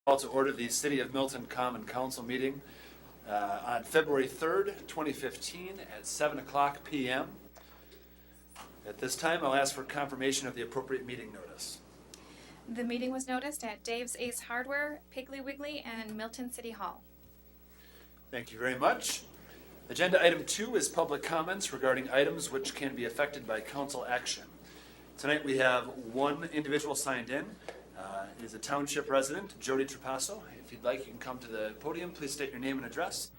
Call to order the City of Milton Common Council meeting on February 3rd, 2015 at 7 o'clock p.m. At this time, I'll ask for confirmation of the appropriate meeting notice. The meeting was noticed at Dave's Ace Hardware, Piggly Wiggly, and Milton City Hall. Thank you very much. Agenda item 2 is public comments regarding items which can be affected by council action. Tonight we have one individual signed in. It is a township resident, Jody Trapasso. If you'd like, you can come to the podium. Please state your name and address,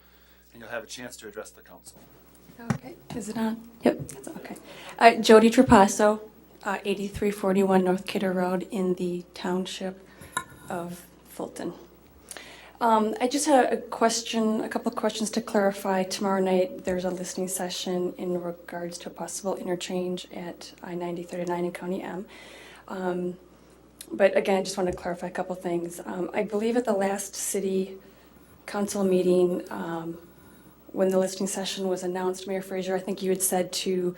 and you'll have a chance to address the council. Okay, is it on? Yep, it's okay. Jody Trapasso, 8341 North Kidder Road in the township of Fulton. I just had a couple of questions to clarify. Tomorrow night, there's a listening session in regards to a possible interchange at I-9039 in County M. But again, I just want to clarify a couple things. I believe at the last city council meeting, when the listening session was announced, Mayor Fraser, I think you had said the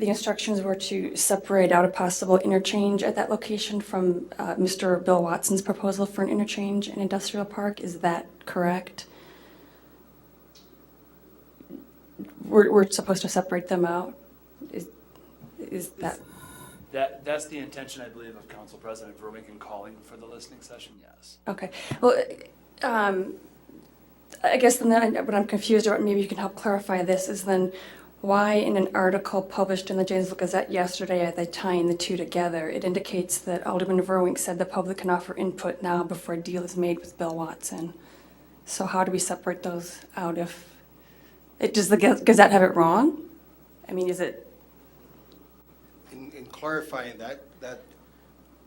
instructions were to separate out a possible interchange at that location from Mr. Bill Watson's proposal for an interchange in Industrial Park. Is that correct? We're supposed to separate them out? Is that... That's the intention, I believe, of Council President Verwink in calling for the listening session, yes. Okay. Well, I guess then what I'm confused about, maybe you can help clarify this, is then why in an article published in the Janesville Gazette yesterday, as they tying the two together, it indicates that Alderman Verwink said the public can offer input now before a deal is made with Bill Watson. So how do we separate those out if... does the Gazette have it wrong? I mean, is it... In clarifying that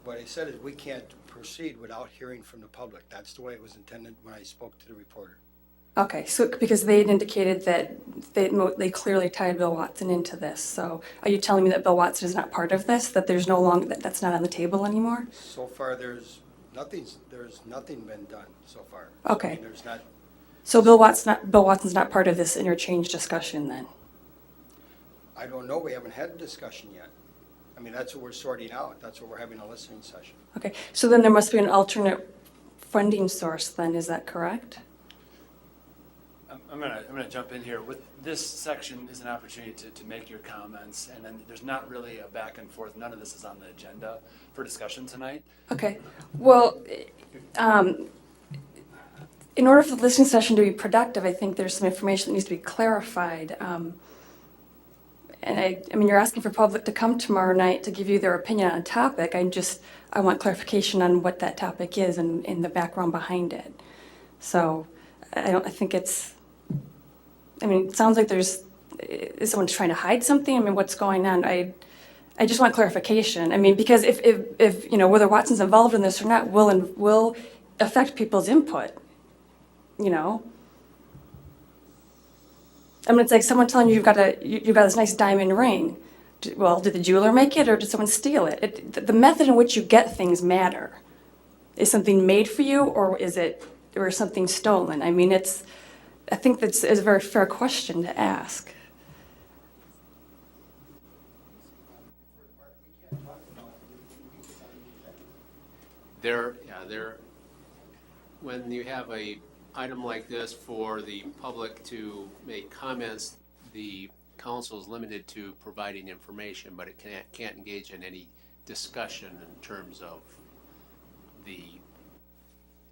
what I said is we can't proceed without hearing from the public. That's the way it was intended when I spoke to the reporter. Okay, so because they had indicated that they clearly tied Bill Watson into this. So are you telling me that Bill Watson is not part of this? That there's no longer that's not on the table anymore? So far, there's nothing been done so far. Okay. I mean, there's not. So Bill Watson's not part of this interchange discussion then? I don't know. We haven't had a discussion yet. I mean, that's what we're sorting out. That's what we're having a listening session. Okay, so then there must be an alternate funding source then, is that correct? I'm gonna jump in here. With this section is an opportunity to make your comments, and then there's not really a back and forth. None of this is on the agenda for discussion tonight. Okay, well, in order for the listening session to be productive, I think there's some information that needs to be clarified. And I mean, you're asking for public to come tomorrow night to give you their opinion on a topic. I want clarification on what that topic is and the background behind it. So I think it's, I mean, it sounds like is someone trying to hide something? I mean, what's going on? I just want clarification. I mean, because if you know, whether Watson's involved in this or not will affect people's input, you know? I mean, it's like someone telling you you've got this nice diamond ring. Well, did the jeweler make it or did someone steal it? The method in which you get things matter. Is something made for you or is something stolen? I mean, I think that's a very fair question to ask. When you have a item like this for the public to make comments, the council is limited to providing information, but it can't engage in any discussion in terms of the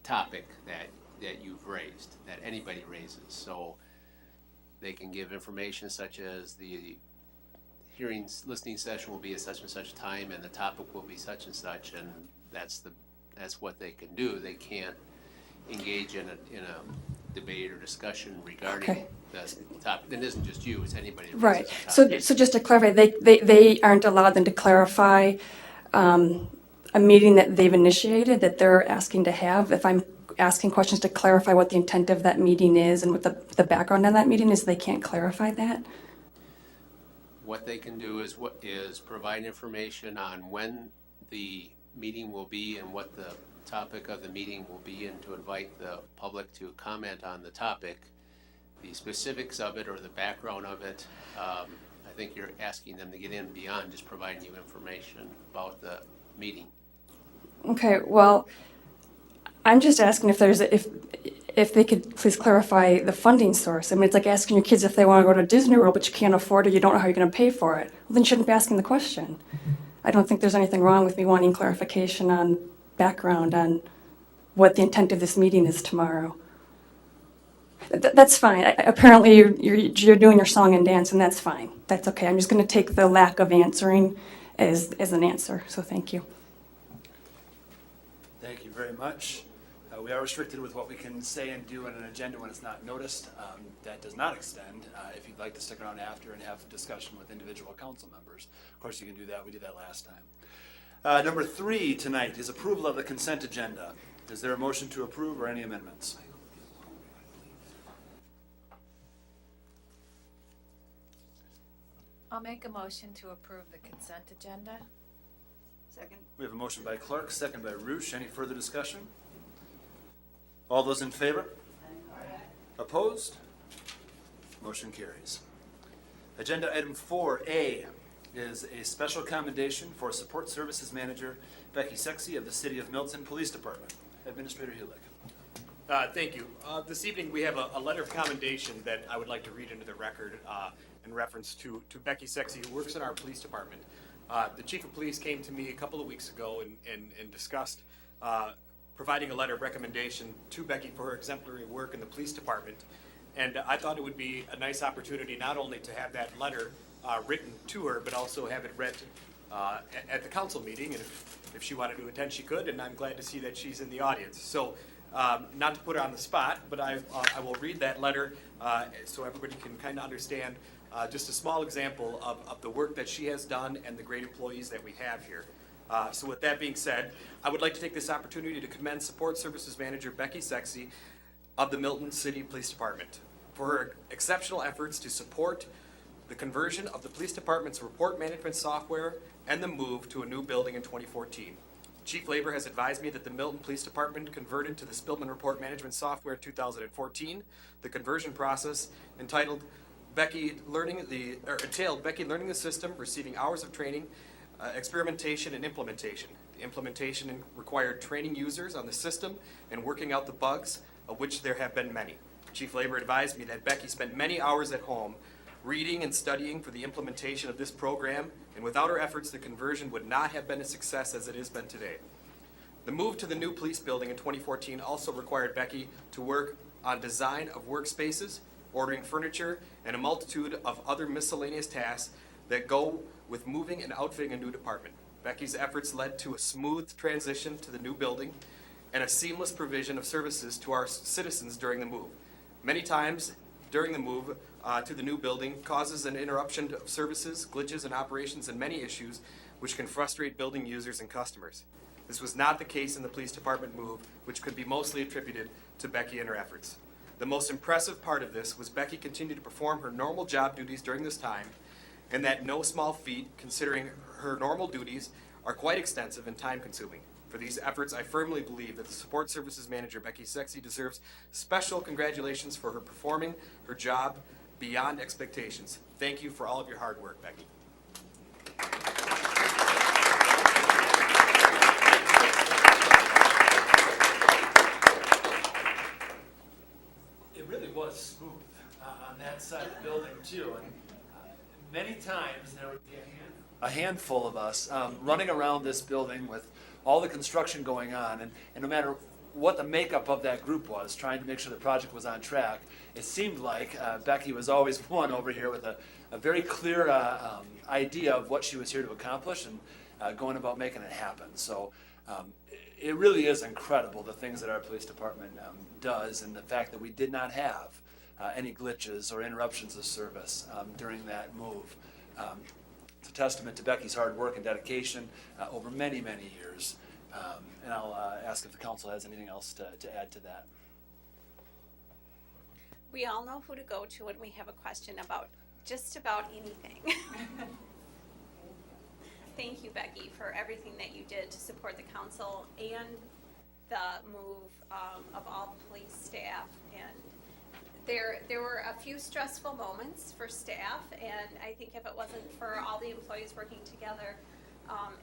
topic that you've raised, that anybody raises. So they can give information such as the listening session will be at such and such time and the topic will be such and such, and that's what they can do. They can't engage in a debate or discussion regarding the topic. It isn't just you, it's anybody that Right. raises So just to clarify, they aren't allowed then to clarify a meeting that they've initiated that they're asking to have. If I'm asking questions to clarify what the intent of that meeting is and what the background on that meeting is, they can't clarify that? What they can do is provide information on when the meeting will be and what the topic of the meeting will be, and to invite the public to comment on the topic. The specifics of it or the background of it, I think you're asking them to get in beyond just providing you information about the meeting. Okay, well, I'm just asking if they could please clarify the funding source. I mean, it's like asking your kids if they want to go to Disney World, but you can't afford it, you don't know how you're going to pay for it. Well, then you shouldn't be asking the question. I don't think there's anything wrong with me wanting clarification on background on what the intent of this meeting is tomorrow. That's fine. Apparently, you're doing your song and dance, and that's fine. That's okay. I'm just going to take the lack of answering as an answer. So thank you. Thank you very much. We are restricted with what we can say and do in an agenda when it's not noticed. That does not extend. If you'd like to stick around after and have discussion with individual council members, of course you can do that. We did that last time. Number 3 tonight is approval of the consent agenda. Is there a motion to approve or any amendments? I'll make a motion to approve the consent agenda. Second. We have a motion by Clark, second by Roosh. Any further discussion? All those in favor? Opposed? Motion carries. Agenda item 4A is a special commendation for Support Services Manager Becky Sexy of the City of Milton Police Department. Administrator Hulick. Thank you. This evening, we have a letter of commendation that I would like to read into the record in reference to Becky Sexy, who works in our police department. The chief of police came to me a couple of weeks ago and discussed providing a letter of recommendation to Becky for her exemplary work in the police department. And I thought it would be a nice opportunity not only to have that letter written to her, but also have it read at the council meeting. And if she wanted to attend, she could, and I'm glad to see that she's in the audience. So not to put her on the spot, but I will read that letter so everybody can kind of understand just a small example of the work that she has done and the great employees that we have here. So with that being said, I would like to take this opportunity to commend Support Services Manager Becky Sexy of the Milton City Police Department for her exceptional efforts to support the conversion of the police department's report management software and the move to a new building in 2014. Chief Labor has advised me that the Milton Police Department converted to the Spillman Report Management software in 2014. The conversion process entailed Becky learning the system, receiving hours of training, experimentation, and implementation. The implementation required training users on the system and working out the bugs, of which there have been many. Chief Labor advised me that Becky spent many hours at home reading and studying for the implementation of this program, and without her efforts, the conversion would not have been a success as it has been today. The move to the new police building in 2014 also required Becky to work on design of workspaces, ordering furniture, and a multitude of other miscellaneous tasks that go with moving and outfitting a new department. Becky's efforts led to a smooth transition to the new building and a seamless provision of services to our citizens during the move. Many times during the move to the new building causes an interruption of services, glitches in operations, and many issues which can frustrate building users and customers. This was not the case in the police department move, which could be mostly attributed to Becky and her efforts. The most impressive part of this was Becky continued to perform her normal job duties during this time, and that no small feat, considering her normal duties are quite extensive and time-consuming. For these efforts, I firmly believe that the Support Services Manager, Becky Sexy, deserves special congratulations for her performing her job beyond expectations. Thank you for all of your hard work, Becky. It really was smooth on that side of the building too. And many times there would be a handful of us running around this building with all the construction going on, and no matter what the makeup of that group was, trying to make sure the project was on track, it seemed like Becky was always one over here with a very clear idea of what she was here to accomplish and going about making it happen. So it really is incredible the things that our police department does, and the fact that we did not have any glitches or interruptions of service during that move. It's a testament to Becky's hard work and dedication over many, many years. And I'll ask if the council has anything else to add to that. We all know who to go to when we have a question about just about anything. Thank you, Becky, for everything that you did to support the council and the move of all the police staff. And there were a few stressful moments for staff, and I think if it wasn't for all the employees working together,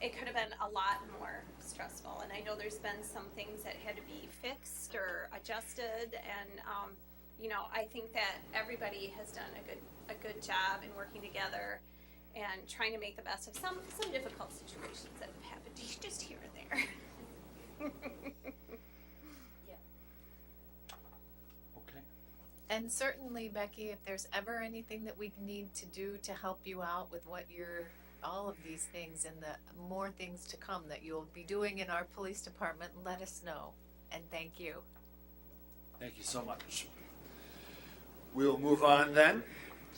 it could have been a lot more stressful. And I know there's been some things that had to be fixed or adjusted, and you know, I think that everybody has done a good job in working together and trying to make the best of some difficult situations that have happened just here and there. Okay. And certainly, Becky, if there's ever anything that we need to do to help you out with what you're, all of these things and the more things to come that you'll be doing in our police department, let us know. And thank you. Thank you so much. We will move on then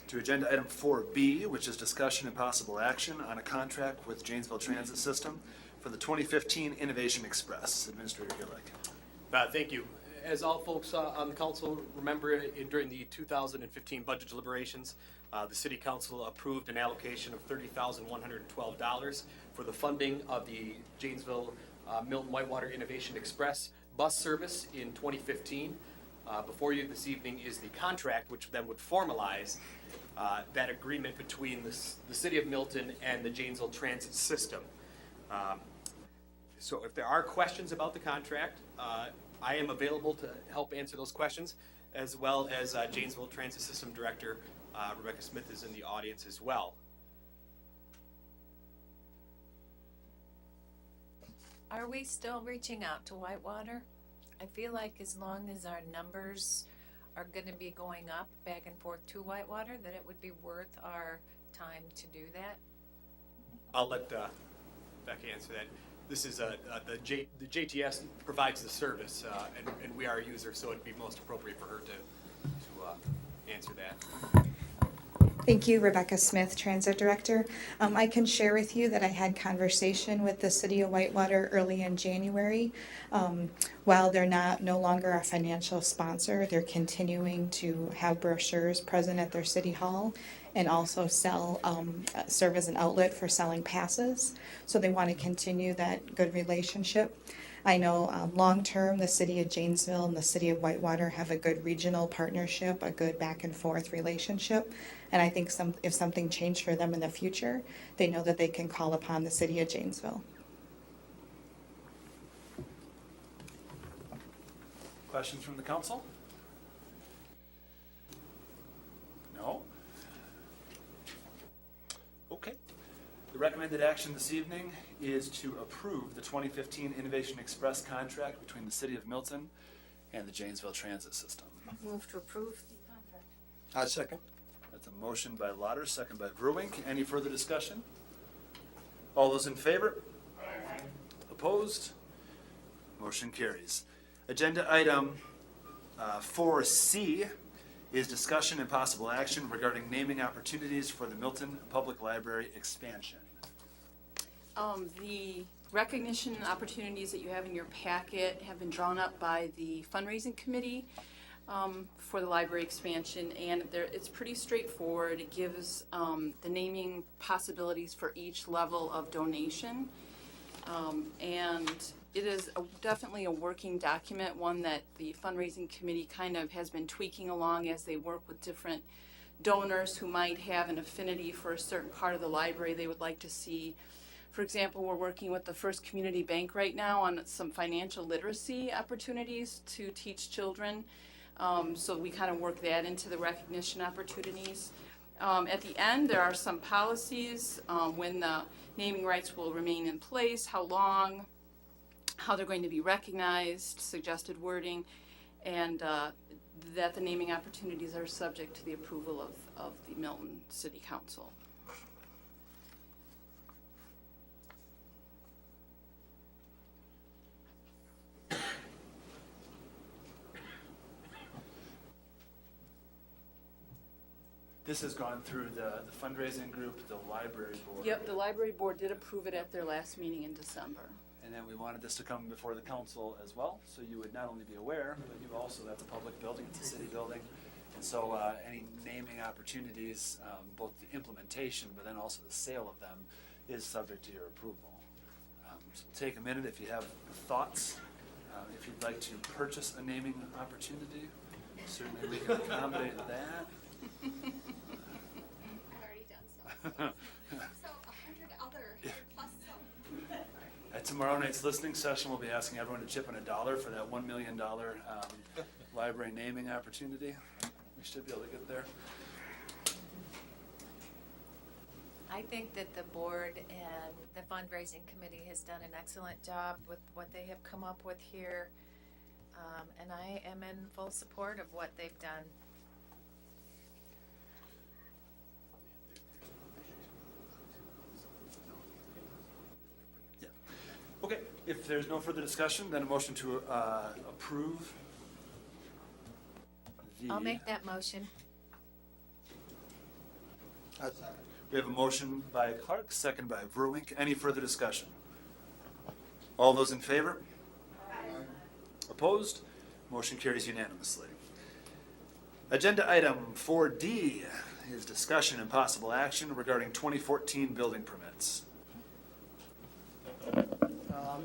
to agenda item 4B, which is discussion and possible action on a contract with Janesville Transit System for the 2015 Innovation Express. Administrator Gillick. Thank you. As all folks on the council remember, during the 2015 budget deliberations, the city council approved an allocation of $30,112 for the funding of the Janesville Milton Whitewater Innovation Express bus service in 2015. Before you this evening is the contract, which then would formalize that agreement between the city of Milton and the Janesville Transit System. So if there are questions about the contract, I am available to help answer those questions, as well as Janesville Transit System Director Rebecca Smith is in the audience as well. Are we still reaching out to Whitewater? I feel like as long as our numbers are gonna be going up back and forth to Whitewater, that it would be worth our time to do that. I'll let Becky answer that. This is the JTS provides the service, and we are a user, so it'd be most appropriate for her to answer that. Thank you, Rebecca Smith, Transit Director. I can share with you that I had conversation with the City of Whitewater early in January. While they're no longer a financial sponsor, they're continuing to have brochures present at their City Hall and also serve as an outlet for selling passes. So they want to continue that good relationship. I know long-term, the City of Janesville and the City of Whitewater have a good regional partnership, a good back and forth relationship. And I think if something changed for them in the future, they know that they can call upon the City of Janesville. Questions from the council? No? Okay. The recommended action this evening is to approve the 2015 Innovation Express contract between the City of Milton and the Janesville Transit System. Move to approve the contract. Second. That's a motion by Lauder, second by Bruink. Any further discussion? All those in favor? Aye. Opposed? Motion carries. Agenda item 4C is discussion and possible action regarding naming opportunities for the Milton Public Library expansion. The recognition opportunities that you have in your packet have been drawn up by the fundraising committee for the library expansion, and it's pretty straightforward. It gives the naming possibilities for each level of donation, and it is definitely a working document, one that the fundraising committee kind of has been tweaking along as they work with different donors who might have an affinity for a certain part of the library they would like to see. For example, we're working with the First Community Bank right now on some financial literacy opportunities to teach children. So we kind of work that into the recognition opportunities. At the end, there are some policies, when the naming rights will remain in place, how long, how they're going to be recognized, suggested wording, and that the naming opportunities are subject to the approval of the Milton City Council. This has gone through the fundraising group, the library board. Yep, the library board did approve it at their last meeting in December. And then we wanted this to come before the council as well, so you would not only be aware, but you also, that's a public building, it's a city building. And so any naming opportunities, both the implementation, but then also the sale of them, is subject to your approval. So take a minute if you have thoughts. If you'd like to purchase a naming opportunity, certainly we can accommodate that. I've already done so. So 100 plus some. At tomorrow night's listening session, we'll be asking everyone to chip in $1 for that $1 million library naming opportunity. We should be able to get there. I think that the board and the fundraising committee has done an excellent job with what they have come up with here. And I am in full support of what they've done. Yeah. Okay, if there's no further discussion, then a motion to approve the. I'll make that motion. We have a motion by Clark, second by Verwink. Any further discussion? All those in favor? Opposed? Motion carries unanimously. Agenda item 4D is discussion and possible action regarding 2014 building permits.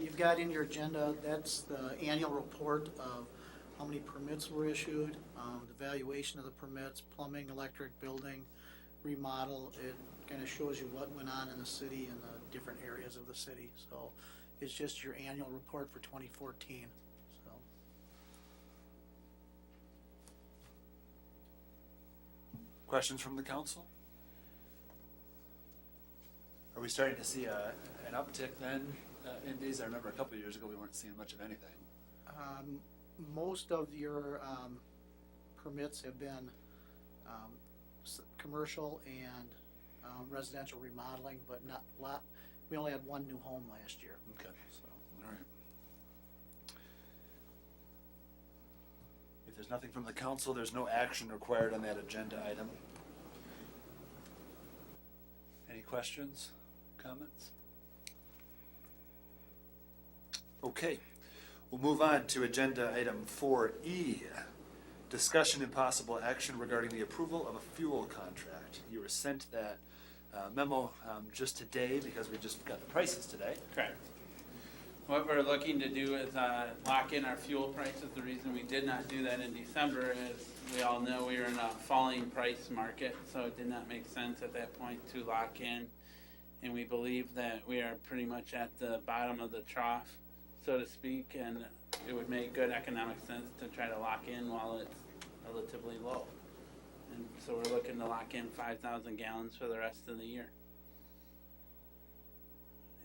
You've got in your agenda, that's the annual report of how many permits were issued, the valuation of the permits, plumbing, electric, building, remodel. It kind of shows you what went on in the city and the different areas of the city. So it's just your annual report for 2014. So Questions from the council? Are we starting to see an uptick then in these? I remember a couple of years ago we weren't seeing much of anything. most of your permits have been commercial and residential remodeling, but not a lot. We only had one new home last year. Okay, So, all right. If there's nothing from the council, there's no action required on that agenda item. Any questions, comments? Okay, we'll move on to agenda item 4E. Discussion and possible action regarding the approval of a fuel contract. You were sent that memo just today because we just got the prices today. Correct. What we're looking to do is lock in our fuel prices. The reason we did not do that in December is we all know we were in a falling price market, so it did not make sense at that point to lock in. And we believe that we are pretty much at the bottom of the trough, so to speak, and it would make good economic sense to try to lock in while it's relatively low. And so we're looking to lock in 5,000 gallons for the rest of the year.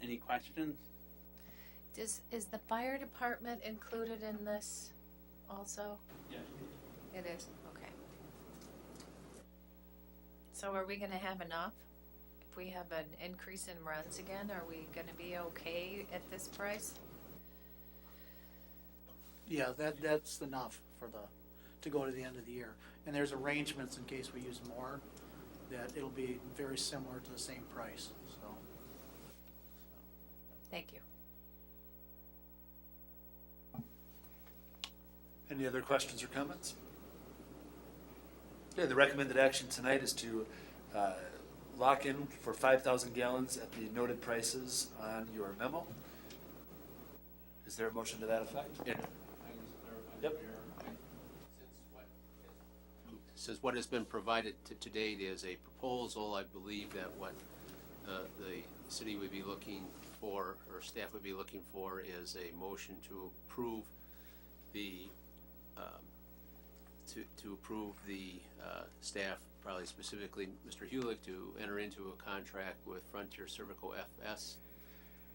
Any questions? Is the fire department included in this also? Yes. It is, okay. So are we gonna have enough? If we have an increase in runs again, are we gonna be okay at this price? yeah, that's enough for to go to the end of the year. And there's arrangements in case we use more, that it'll be very similar to the same price, so. Thank you. Any other questions or comments? Okay, the recommended action tonight is to lock in for 5,000 gallons at the noted prices on your memo. Is there a motion to that effect? Yeah. Yep. Since what has been provided to date is a proposal, I believe that what the city would be looking for, or staff would be looking for, is a motion to approve the staff, probably specifically Mr. Hulick, to enter into a contract with Frontier Cervical FS,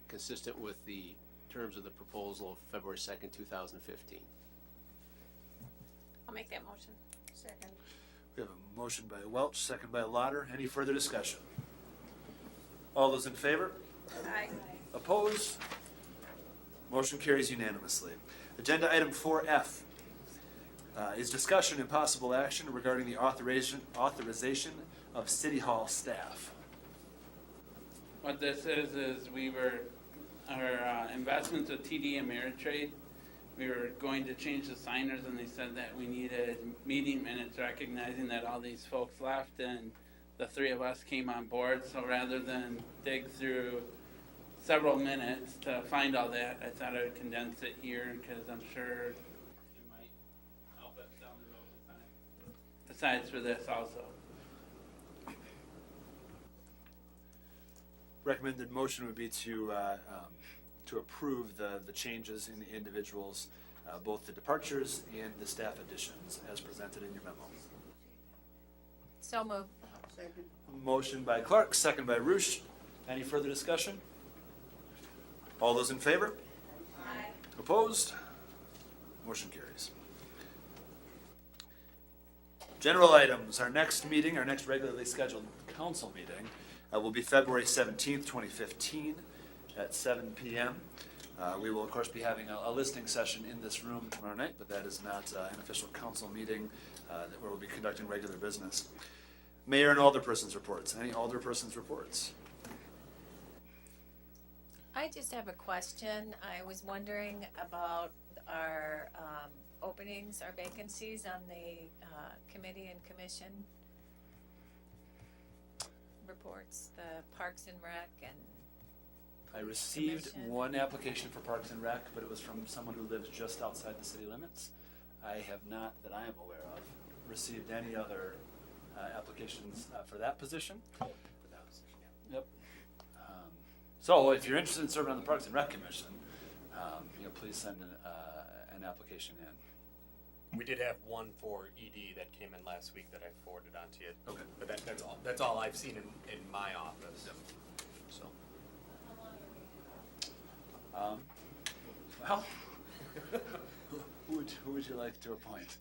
consistent with the terms of the proposal of February 2nd, 2015. I'll make that motion. Second. We have a motion by Welch, second by Lauder. Any further discussion? All those in favor? Aye. Opposed? Motion carries unanimously. Agenda item 4F is discussion and possible action regarding the authorization of City Hall staff. What this is our investments with TD Ameritrade. We were going to change the signers, and they said that we needed meeting minutes recognizing that all these folks left, and the three of us came on board. So rather than dig through several minutes to find all that, I thought I would condense it here because I'm sure it might help us down the road besides for this also. Recommended motion would be to to approve the changes in the individuals, both the departures and the staff additions as presented in your memo. So moved. Motion by Clark, second by Roosh. Any further discussion? All those in favor? Aye. Opposed? Motion carries. General items. Our next meeting, our next regularly scheduled council meeting will be February 17th, 2015 at 7 p.m. We will, of course, be having a listing session in this room tomorrow night, but that is not an official council meeting where we'll be conducting regular business. Mayor and alderpersons reports. Any alderpersons reports? I just have a question. I was wondering about our openings, our vacancies on the committee and commission reports, the Parks and Rec and I received Commission. one application for Parks and Rec, but it was from someone who lives just outside the city limits. I have not, that I am aware of, received any other applications for that position. Yep. So if you're interested in serving on the Parks and Rec Commission, please send an application in. We did have one for ED that came in last week that I forwarded on to you. Okay. But that's all I've seen in my office. So. Well, who would you like to appoint?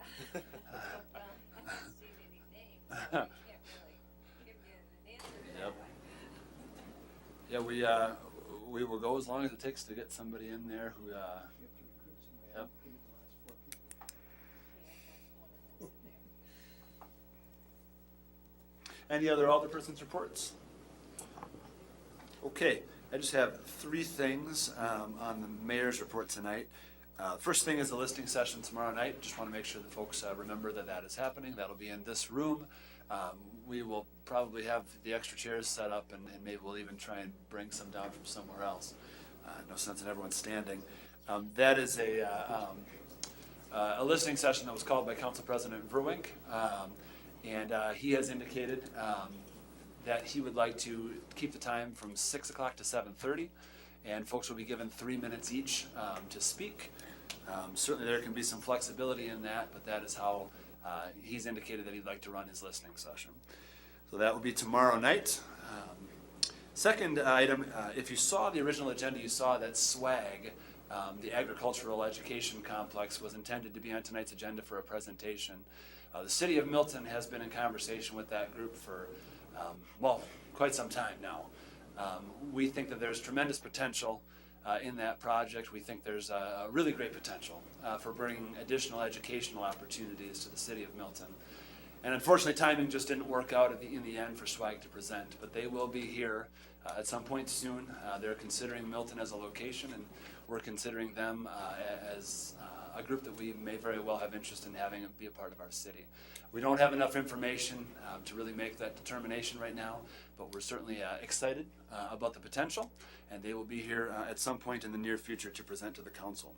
Yep. Yeah, we will go as long as it takes to get somebody in there who, yep. Any other alderpersons reports? Okay, I just have three things on the mayor's report tonight. First thing is the listing session tomorrow night. Just want to make sure that folks remember that is happening. That'll be in this room. We will probably have the extra chairs set up, and maybe we'll even try and bring some down from somewhere else. No sense in everyone standing. That is a listening session that was called by Council President Verwink, and he has indicated that he would like to keep the time from 6 o'clock to 7:30, and folks will be given 3 minutes each to speak. Certainly there can be some flexibility in that, but that is how he's indicated that he'd like to run his listening session. So that will be tomorrow night. Second item, if you saw the original agenda, you saw that SWAG, the Agricultural Education Complex, was intended to be on tonight's agenda for a presentation. The city of Milton has been in conversation with that group for, quite some time now. We think that there's tremendous potential in that project. We think there's a really great potential for bringing additional educational opportunities to the city of Milton. And unfortunately, timing just didn't work out in the end for SWAG to present, but they will be here at some point soon. They're considering Milton as a location, and we're considering them as a group that we may very well have interest in having be a part of our city. We don't have enough information to really make that determination right now, but we're certainly excited about the potential, and they will be here at some point in the near future to present to the council.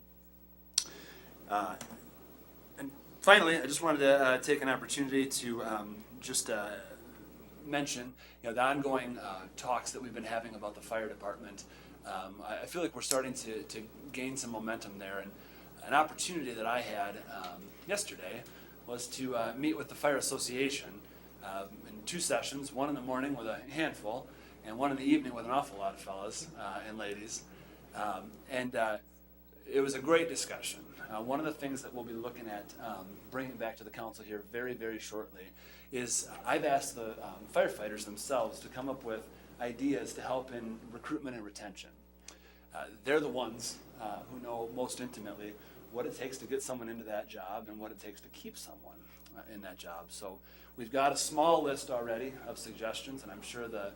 And finally, I just wanted to take an opportunity to mention, the ongoing talks that we've been having about the fire department. I feel like we're starting to gain some momentum there, and an opportunity that I had yesterday was to meet with the Fire Association in 2 sessions, one in the morning with a handful, and one in the evening with an awful lot of fellas and ladies. It was a great discussion. One of the things that we'll be looking at bringing back to the council here very, very shortly is I've asked the firefighters themselves to come up with ideas to help in recruitment and retention. They're the ones who know most intimately what it takes to get someone into that job and what it takes to keep someone in that job. So we've got a small list already of suggestions, and I'm sure the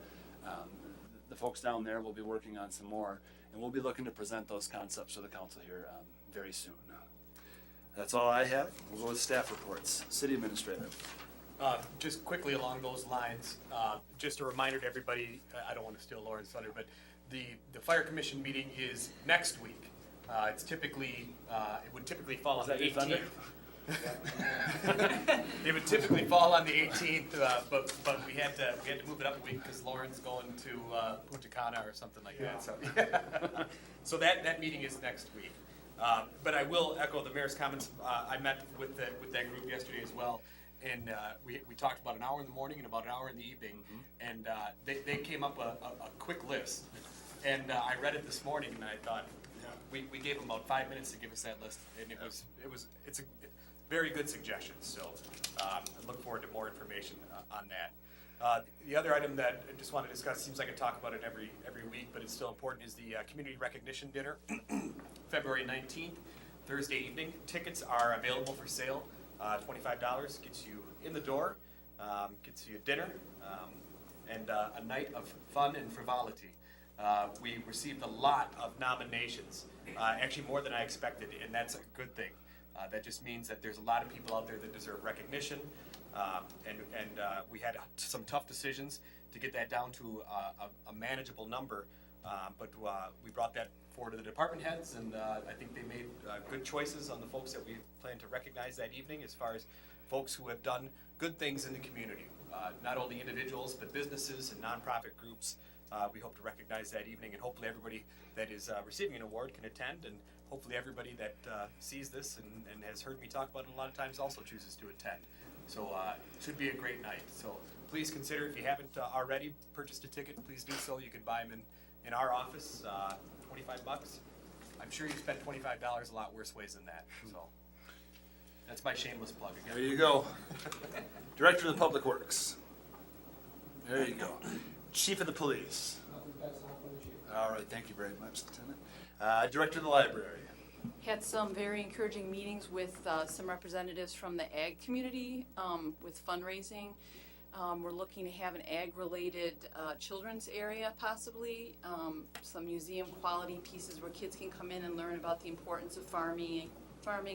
folks down there will be working on some more, and we'll be looking to present those concepts to the council here very soon. That's all I have. We'll go with staff reports. City Administrator. Just quickly along those lines, just a reminder to everybody, I don't want to steal Lauren's thunder, but the Fire Commission meeting is next week. It's typically, it would typically fall on Is the that your 18th. thunder? They would typically fall on the 18th, but we had to move it up a week because Lauren's going to Punta Cana or something like that. So, so that meeting is next week. But I will echo the mayor's comments. I met with that group yesterday as well, and we talked about an hour in the morning and about an hour in the evening, and they came up a quick list, and I read it this morning, and I thought we gave them about 5 minutes to give us that list, and it's a very good suggestions. So I look forward to more information on that. The other item that I just want to discuss, seems like I talk about it every week, but it's still important, is the community recognition dinner, February 19th, Thursday evening. Tickets are available for sale. $25 gets you in the door, gets you dinner, and a night of fun and frivolity. We received a lot of nominations, actually more than I expected, and that's a good thing. That just means that there's a lot of people out there that deserve recognition, and we had some tough decisions to get that down to a manageable number, but we brought that forward to the department heads, and I think they made good choices on the folks that we plan to recognize that evening, as far as folks who have done good things in the community, not only individuals but businesses and nonprofit groups. We hope to recognize that evening, and hopefully everybody that is receiving an award can attend, and hopefully everybody that sees this and has heard me talk about it a lot of times also chooses to attend. So it should be a great night. So please consider, if you haven't already purchased a ticket, please do so. You can buy them in our office, $25. I'm sure you spent $25 a lot worse ways than that. So that's my shameless plug again. There you go. Director of the Public Works. There you go. Chief of the Police. All right, thank you very much, Lieutenant. Director of the Library. Had some very encouraging meetings with some representatives from the ag community with fundraising. We're looking to have an ag-related children's area possibly, some museum quality pieces where kids can come in and learn about the importance of farming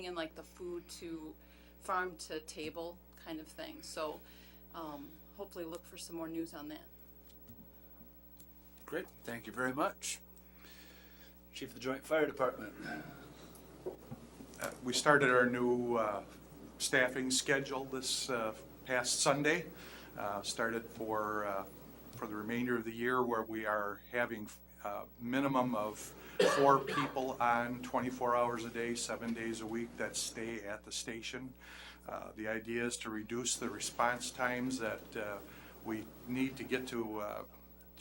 and like the food to farm to table kind of thing. So hopefully look for some more news on that. Great, thank you very much. Chief of the Joint Fire Department. We started our new staffing schedule this past Sunday. Started for the remainder of the year, where we are having a minimum of 4 people on 24 hours a day, 7 days a week that stay at the station. The idea is to reduce the response times that we need to get to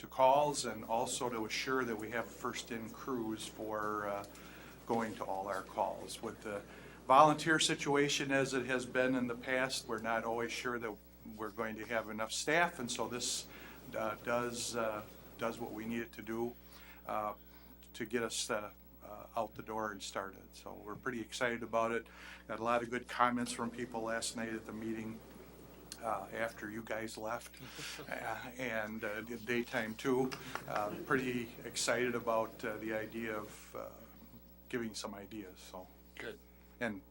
calls, and also to assure that we have first-in crews for going to all our calls. With the volunteer situation as it has been in the past, we're not always sure that we're going to have enough staff, and so this does what we need it to do to get us out the door and started. So we're pretty excited about it. Got a lot of good comments from people last night at the meeting after you guys left, and daytime too. Pretty excited about the idea of giving some ideas. So good. And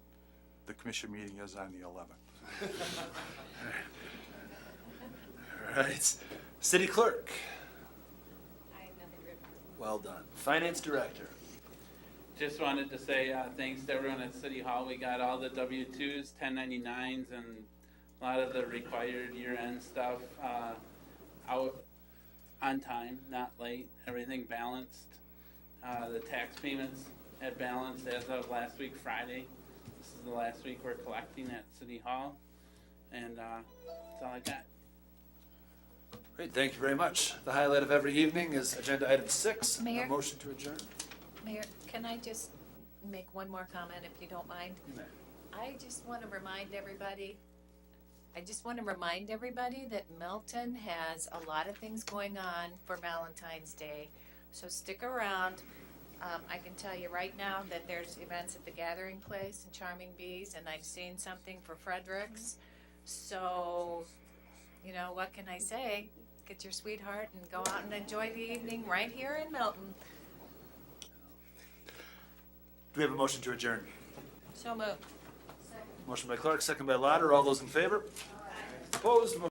the commission meeting is on the 11th. All right. City Clerk. Well done. Finance Director. Just wanted to say thanks to everyone at City Hall. We got all the W-2s, 1099s, and a lot of the required year-end stuff out on time, not late. Everything balanced. The tax payments had balanced as of last week, Friday. This is the last week we're collecting at City Hall. And that's all I got. Great, thank you very much. The highlight of every evening is agenda item 6, Mayor? a motion to adjourn. Mayor, can I just make one more comment, if you don't mind? You may. I just want to remind everybody that Milton has a lot of things going on for Valentine's Day, so stick around. I can tell you right now that there's events at the Gathering Place and Charming Bees, and I've seen something for Fredericks. So, you know, what can I say? Get your sweetheart and go out and enjoy the evening right here in Milton. Do we have a motion to adjourn? So moved. Motion by Clark, second by Lauder. All those in favor? Opposed?